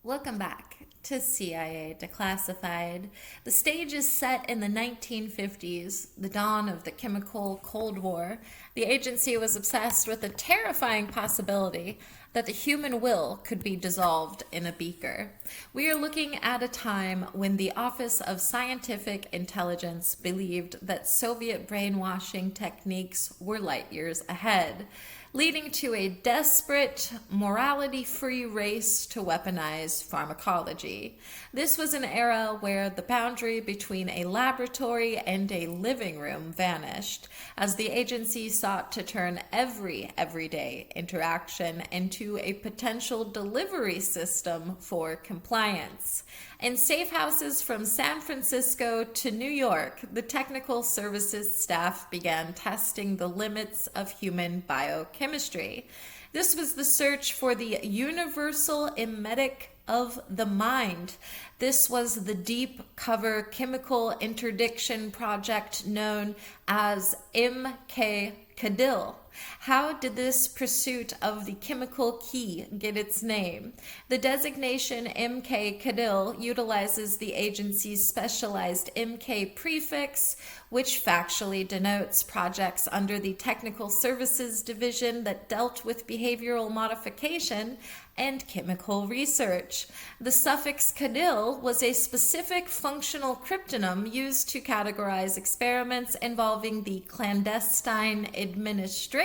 Welcome back to CIA Declassified. The stage is set in the 1950s, the dawn of the chemical Cold War. The agency was obsessed with the terrifying possibility that the human will could be dissolved in a beaker. We are looking at a time when the Office of Scientific Intelligence believed that Soviet brainwashing techniques were light years ahead, leading to a desperate, morality-free race to weaponize pharmacology. This was an era where the boundary between a laboratory and a living room vanished, as the agency sought to turn every everyday interaction into a potential delivery system for compliance. In safe houses from San Francisco to New York, the technical services staff began testing the limits of human biochemistry. This was the search for the universal emetic of the mind. This was the deep cover chemical interdiction project known as MKCADILLE. How did this pursuit of the chemical key get its name? The designation MKCADILLE utilizes the agency's specialized MK prefix, which factually denotes projects under the Technical Services Division that dealt with behavioral modification and chemical research. The suffix cadil was a specific functional cryptonym used to categorize experiments involving the clandestine administration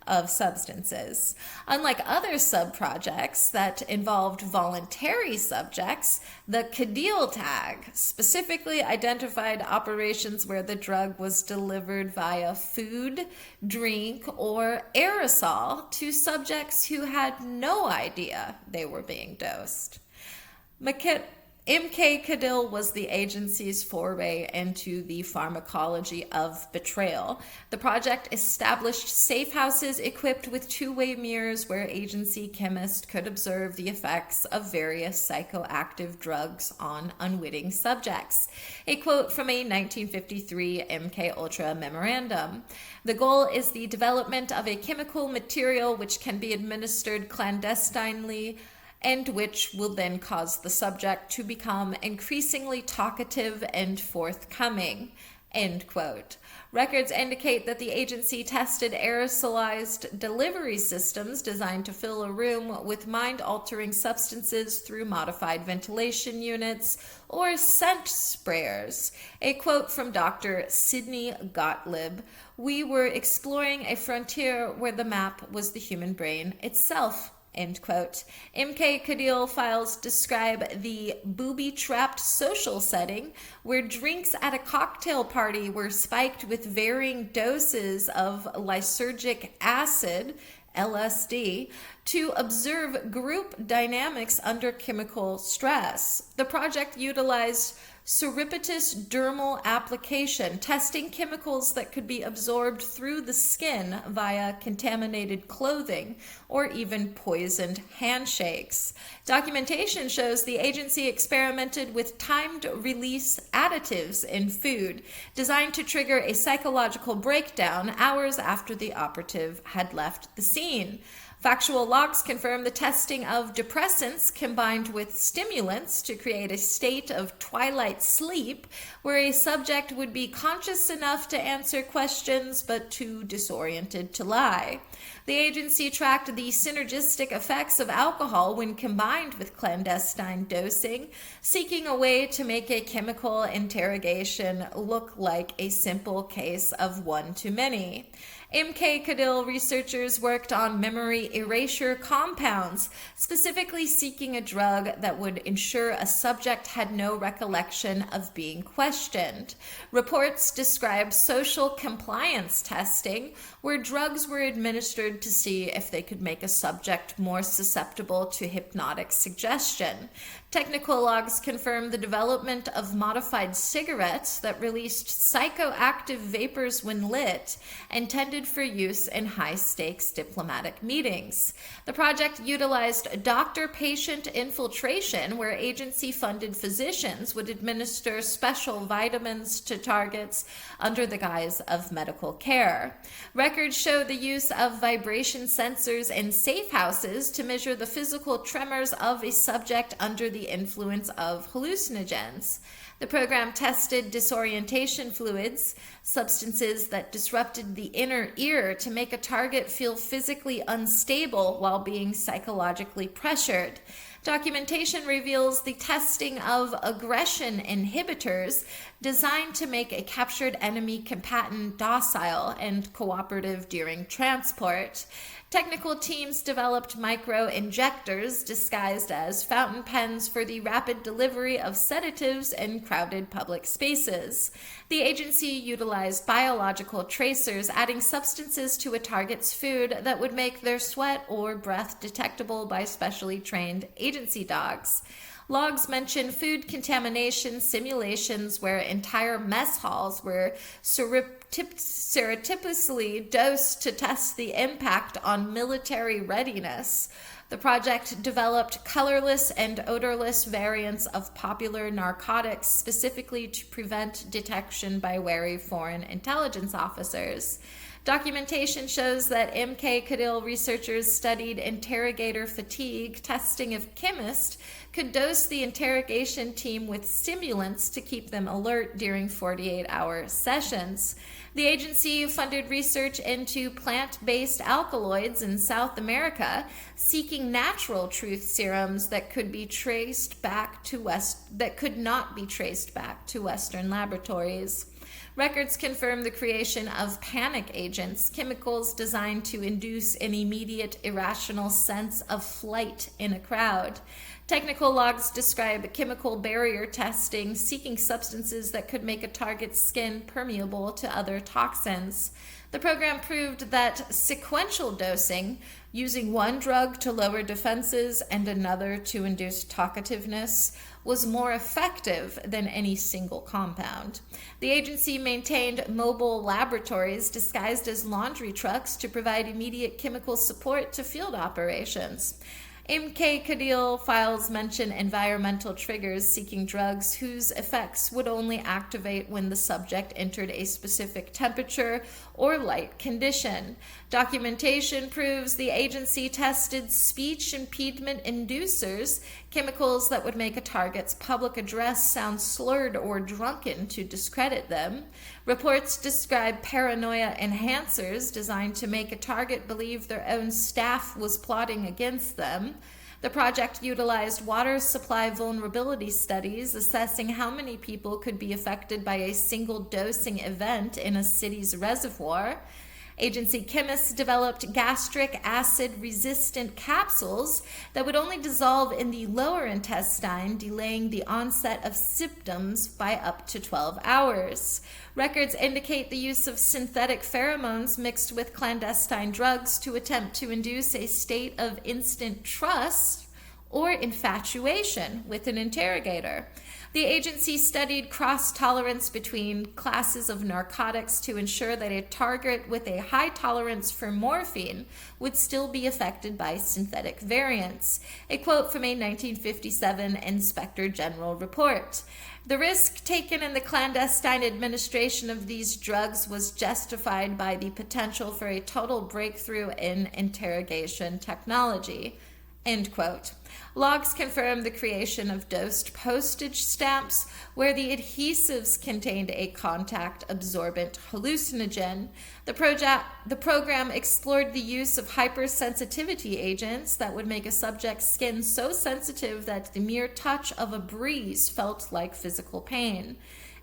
of substances. Unlike other sub-projects that involved voluntary subjects, the CADILLE tag specifically identified operations where the drug was delivered via food, drink, or aerosol to subjects who had no idea they were being dosed. MKCADILLE was the agency's foray into the pharmacology of betrayal. The project established safe houses equipped with two-way mirrors where agency chemists could observe the effects of various psychoactive drugs on unwitting subjects. A quote from a 1953 MKULTRA memorandum. The goal is the development of a chemical material which can be administered clandestinely and which will then cause the subject to become increasingly talkative and forthcoming, end quote. Records indicate that the agency tested aerosolized delivery systems designed to fill a room with mind-altering substances through modified ventilation units or scent sprayers. A quote from Dr. Sidney Gottlieb, "We were exploring a frontier where the map was the human brain itself." End quote. MKCADILLE files describe the booby-trapped social setting where drinks at a cocktail party were spiked with varying doses of lysergic acid, LSD, to observe group dynamics under chemical stress. The project utilized surreptitious dermal application, testing chemicals that could be absorbed through the skin via contaminated clothing or even poisoned handshakes. Documentation shows the agency experimented with timed release additives in food, designed to trigger a psychological breakdown hours after the operative had left the scene. Factual logs confirm the testing of depressants combined with stimulants to create a state of twilight sleep where a subject would be conscious enough to answer questions but too disoriented to lie. The agency tracked the synergistic effects of alcohol when combined with clandestine dosing, seeking a way to make a chemical interrogation look like a simple case of one-to-many. MKCADILLE researchers worked on memory erasure compounds, specifically seeking a drug that would ensure a subject had no recollection of being questioned. Reports describe social compliance testing, where drugs were administered to see if they could make a subject more susceptible to hypnotic suggestion. Technical logs confirm the development of modified cigarettes that released psychoactive vapors when lit, intended intended for use in high-stakes diplomatic meetings. The project utilized doctor-patient infiltration, where agency-funded physicians would administer special vitamins to targets under the guise of medical care. Records show the use of vibration sensors in safe houses to measure the physical tremors of a subject under the influence of hallucinogens. The program tested disorientation fluids, substances that disrupted the inner ear to make a target feel physically unstable while being psychologically pressured. Documentation reveals the testing of aggression inhibitors designed to make a captured enemy combatant docile and cooperative during transport. Technical teams developed micro-injectors disguised as fountain pens for the rapid delivery of sedatives in crowded public spaces. The agency utilized biological tracers, adding substances to a target's food that would make their sweat or breath detectable by specially trained agency dogs. Logs mention food contamination simulations where entire mess halls were surreptitiously dosed to test the impact on military readiness. The project developed colorless and odorless variants of popular narcotics specifically to prevent detection by wary foreign intelligence officers. Documentation shows that MKCADILLE researchers studied interrogator fatigue, testing if chemists could dose the interrogation team with stimulants to keep them alert during 48-hour sessions. The agency funded research into plant-based alkaloids in South America, seeking natural truth serums that could not be traced back to Western laboratories. Records confirm the creation of panic agents, chemicals designed to induce an immediate irrational sense of flight in a crowd. Technical logs describe chemical barrier testing, seeking substances that could make a target's skin permeable to other toxins. The program proved that sequential dosing, using one drug to lower defenses and another to induce talkativeness, was more effective than any single compound. The agency maintained mobile laboratories disguised as laundry trucks to provide immediate chemical support to field operations. MKCADILLE files mention environmental triggers seeking drugs whose effects would only activate when the subject entered a specific temperature or light condition. Documentation proves the agency tested speech impediment inducers, chemicals that would make a target's public address sound slurred or drunken to discredit them. Reports describe paranoia enhancers designed to make a target believe their own staff was plotting against them. The project utilized water supply vulnerability studies, assessing how many people could be affected by a single dosing event in a city's reservoir. Agency chemists developed gastric acid-resistant capsules that would only dissolve in the lower intestine, delaying the onset of symptoms by up to 12 hours. Records indicate the use of synthetic pheromones mixed with clandestine drugs to attempt to induce a state of instant trust or infatuation with an interrogator. The agency studied cross-tolerance between classes of narcotics to ensure that a target with a high tolerance for morphine would still be affected by synthetic variants. A quote from a 1957 Inspector General report. The risk taken in the clandestine administration of these drugs was justified by the potential for a total breakthrough in interrogation technology. End quote. Logs confirm the creation of dosed postage stamps where the adhesives contained a contact-absorbent hallucinogen. The program explored the use of hypersensitivity agents that would make a subject's skin so sensitive that the mere touch of a breeze felt like physical pain.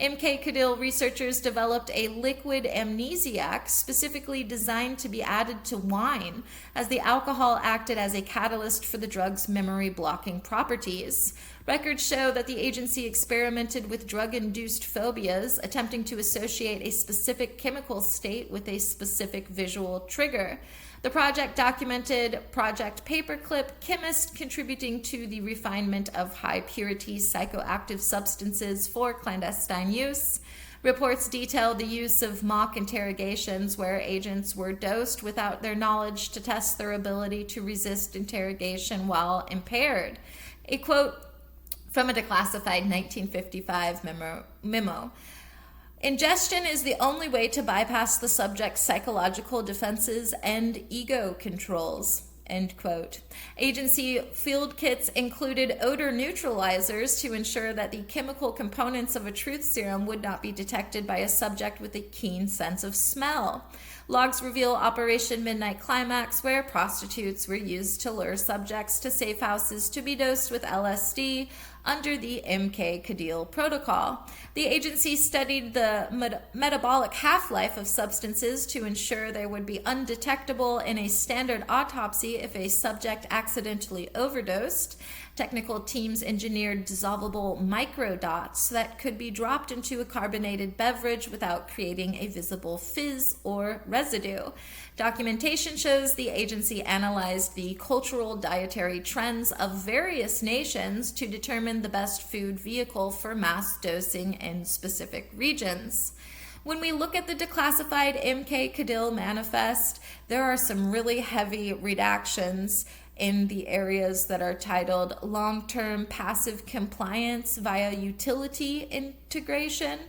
MKCADILLE researchers developed a liquid amnesiac specifically designed to be added to wine, as the alcohol acted as a catalyst for the drug's memory-blocking properties. Records show that the agency experimented with drug-induced phobias, attempting to associate a specific chemical state with a specific visual trigger. The project documented Project Paperclip, chemists contributing to the refinement of high-purity psychoactive substances for clandestine use. Reports detail the use of mock interrogations where agents were dosed without their knowledge to test their ability to resist interrogation while impaired. A quote from a declassified 1955 memo. Ingestion is the only way to bypass the subject's psychological defenses and ego controls. End quote. Agency field kits included odor neutralizers to ensure that the chemical components of a truth serum would not be detected by a subject with a keen sense of smell. Logs reveal Operation Midnight Climax, where prostitutes were used to lure subjects to safe houses to be dosed with LSD under the MKCADILLE protocol. The agency studied the metabolic half-life of substances to ensure they would be undetectable in a standard autopsy if a subject accidentally overdosed. Technical teams engineered dissolvable microdots that could be dropped into a carbonated beverage without creating a visible fizz or residue. Documentation shows the agency analyzed the cultural dietary trends of various nations to determine the best food vehicle for mass dosing in specific regions. When we look at the declassified MKCADILLE manifest, there are some really heavy redactions in the areas that are titled long-term passive compliance via utility integration.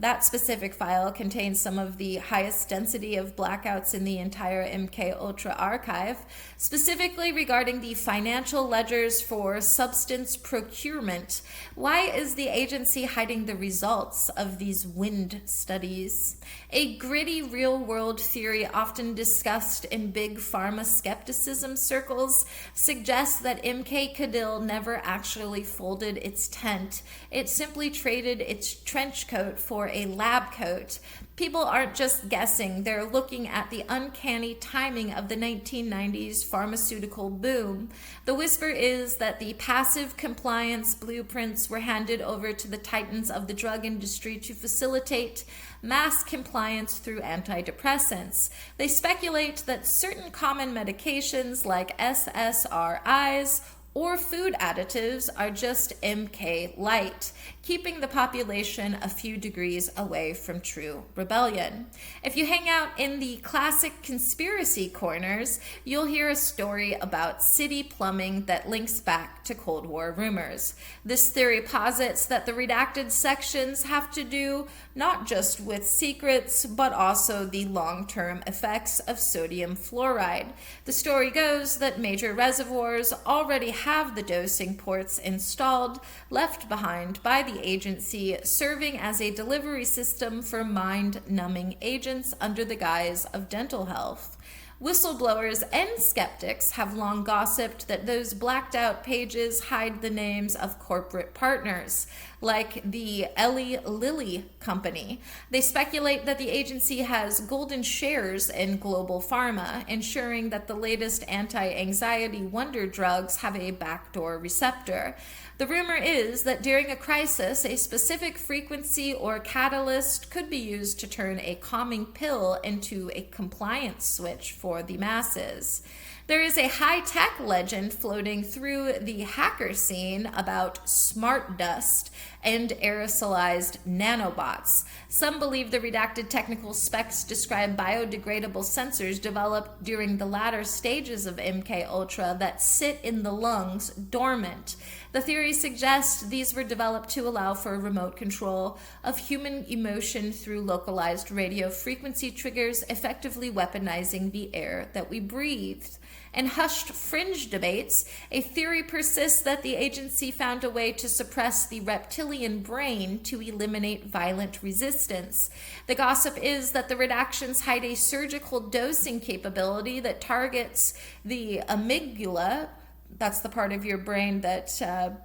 That specific file contains some of the highest density of blackouts in the entire MKULTRA archive, specifically regarding the financial ledgers for substance procurement. Why is the agency hiding the results of these wind studies? A gritty real-world theory often discussed in big pharma skepticism circles suggests that MKCADILLE never actually folded its tent. It simply traded its trench coat for a lab coat. People aren't just guessing, they're looking at the uncanny timing of the 1990s pharmaceutical boom. The whisper is that the passive compliance blueprints were handed over to the titans of the drug industry to facilitate mass compliance through antidepressants. They speculate that certain common medications like SSRIs or food additives are just MK light, keeping the population a few degrees away from true rebellion. If you hang out in the classic conspiracy corners, you'll hear a story about city plumbing that links back to Cold War rumors. This theory posits that the redacted sections have to do not just with secrets, but also the long-term effects of sodium fluoride. The story goes that major reservoirs already have the dosing ports installed, left behind by the agency, serving as a delivery system for mind-numbing agents under the guise of dental health. Whistleblowers and skeptics have long gossiped that those blacked out pages hide the names of corporate partners, like the Eli Lilly Company. They speculate that the agency has golden shares in global pharma, ensuring that the latest anti-anxiety wonder drugs have a backdoor receptor. The rumor is that during a crisis, a specific frequency or catalyst could be used to turn a calming pill into a compliance switch for the masses. There is a high-tech legend floating through the hacker scene about smart dust and aerosolized nanobots. Some believe the redacted technical specs describe biodegradable sensors developed during the latter stages of MKUltra that sit in the lungs dormant. The theory suggests these were developed to allow for remote control of human emotion through localized radio frequency triggers, effectively weaponizing the air that we breathed. In hushed fringe debates, a theory persists that the agency found a way to suppress the reptilian brain to eliminate violent resistance. The gossip is that the redactions hide a surgical dosing capability that targets the amygdala. That's the part of your brain that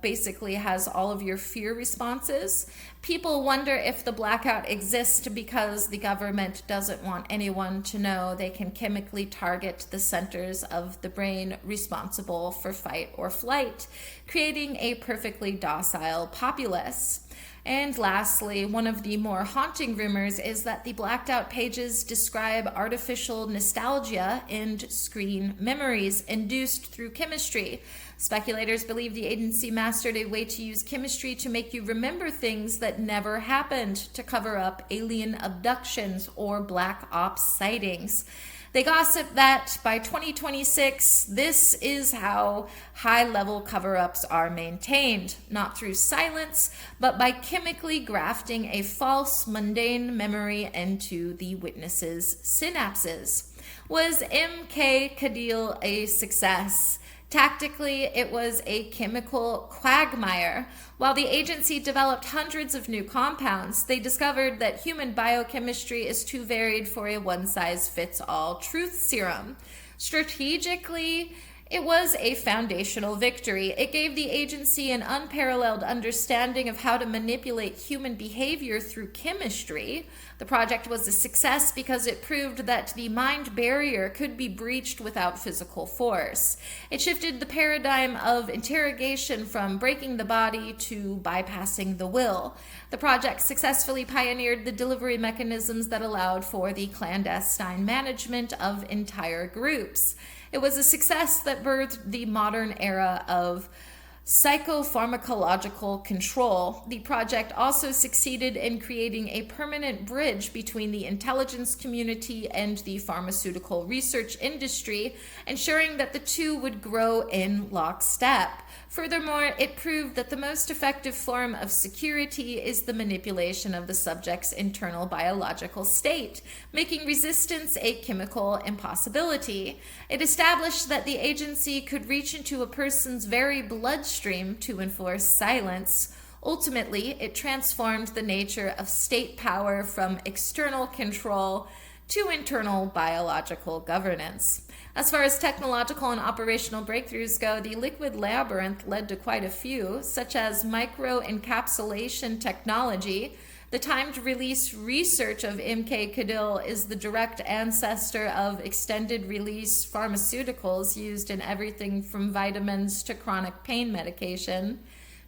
basically has all of your fear responses. People wonder if the blackout exists because the government doesn't want anyone to know they can chemically target the centers of the brain responsible for fight or flight, creating a perfectly docile populace. And lastly, one of the more haunting rumors is that the blacked out pages describe artificial nostalgia and screen memories induced through chemistry. Speculators believe the agency mastered a way to use chemistry to make you remember things that never happened, to cover up alien abductions or black ops sightings. They gossip that by 2026, this is how high-level cover-ups are maintained, not through silence, but by chemically grafting a false, mundane memory into the witness's synapses. Was MKCADILLE a success? Tactically, it was a chemical quagmire. While the agency developed hundreds of new compounds, they discovered that human biochemistry is too varied for a one-size-fits-all truth serum. Strategically, it was a foundational victory. It gave the agency an unparalleled understanding of how to manipulate human behavior through chemistry. The project was a success because it proved that the mind barrier could be breached without physical force. It shifted the paradigm of interrogation from breaking the body to bypassing the will. The project successfully pioneered the delivery mechanisms that allowed for the clandestine management of entire groups. It was a success that birthed the modern era of psychopharmacological control. The project also succeeded in creating a permanent bridge between the intelligence community and the pharmaceutical research industry, ensuring that the two would grow in lockstep. Furthermore, it proved that the most effective form of security is the manipulation of the subject's internal biological state, making resistance a chemical impossibility. It established that the agency could reach into a person's very bloodstream to enforce silence. Ultimately, it transformed the nature of state power from external control to internal biological governance. As far as technological and operational breakthroughs go, the Liquid-Labyrinth led to quite a few, such as microencapsulation technology. The timed release research of MKCADILLE is the direct ancestor of extended release pharmaceuticals used in everything from vitamins to chronic pain medication.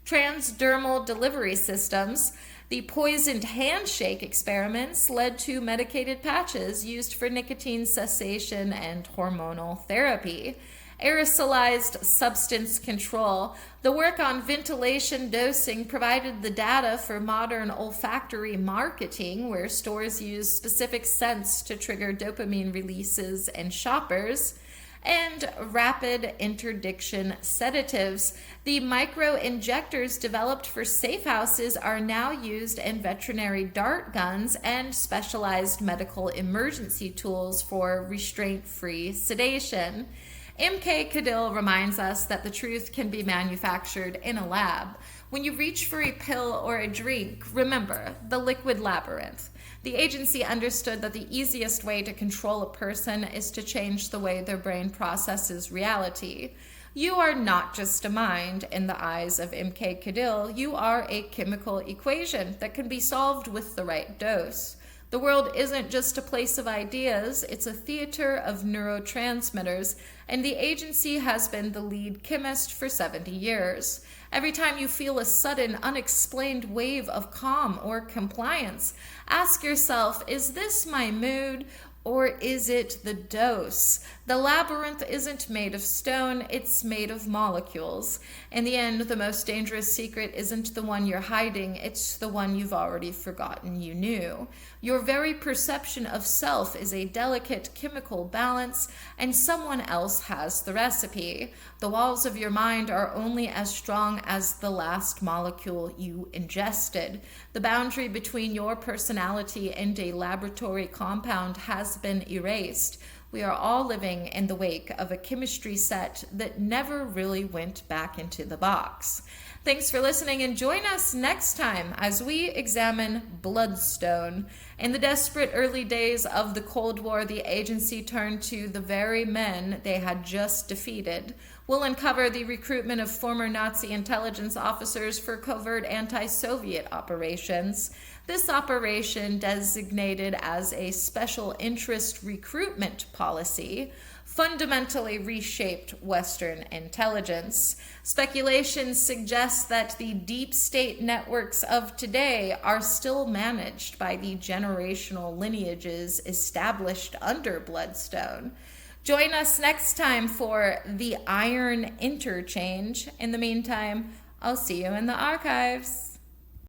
Transdermal delivery systems. The poisoned handshake experiments led to medicated patches used for nicotine cessation and hormonal therapy. Aerosolized substance control. The work on ventilation dosing provided the data for modern olfactory marketing, where stores use specific scents to trigger dopamine releases in shoppers. And rapid interdiction sedatives. The micro-injectors developed for safe houses are now used in veterinary dart guns and specialized medical emergency tools for restraint-free sedation. MKCADILLE reminds us that the truth can be manufactured in a lab. When you reach for a pill or a drink, remember the Liquid-Labyrinth. The agency understood that the easiest way to control a person is to change the way their brain processes reality. You are not just a mind in the eyes of MKCADILLE. You are a chemical equation that can be solved with the right dose. The world isn't just a place of ideas, it's a theater of neurotransmitters, and the agency has been the lead chemist for 70 years. Every time you feel a sudden, unexplained wave of calm or compliance, ask yourself, is this my mood or is it the dose? The labyrinth isn't made of stone, it's made of molecules. In the end, the most dangerous secret isn't the one you're hiding, it's the one you've already forgotten you knew. Your very perception of self is a delicate chemical balance, and someone else has the recipe. The walls of your mind are only as strong as the last molecule you ingested. The boundary between your personality and a laboratory compound has been erased. We are all living in the wake of a chemistry set that never really went back into the box. Thanks for listening, and join us next time as we examine bloodstone. In the desperate early days of the Cold War, the agency turned to the very men they had just defeated. We'll uncover the recruitment of former Nazi intelligence officers for covert anti-Soviet operations. This operation, designated as a special interest recruitment policy, fundamentally reshaped Western intelligence. Speculation suggests suggests that the deep state networks of today are still managed by the generational lineages established under Bloodstone. Join us next time for the Iron Interchange. In the meantime, I'll see you in the archives.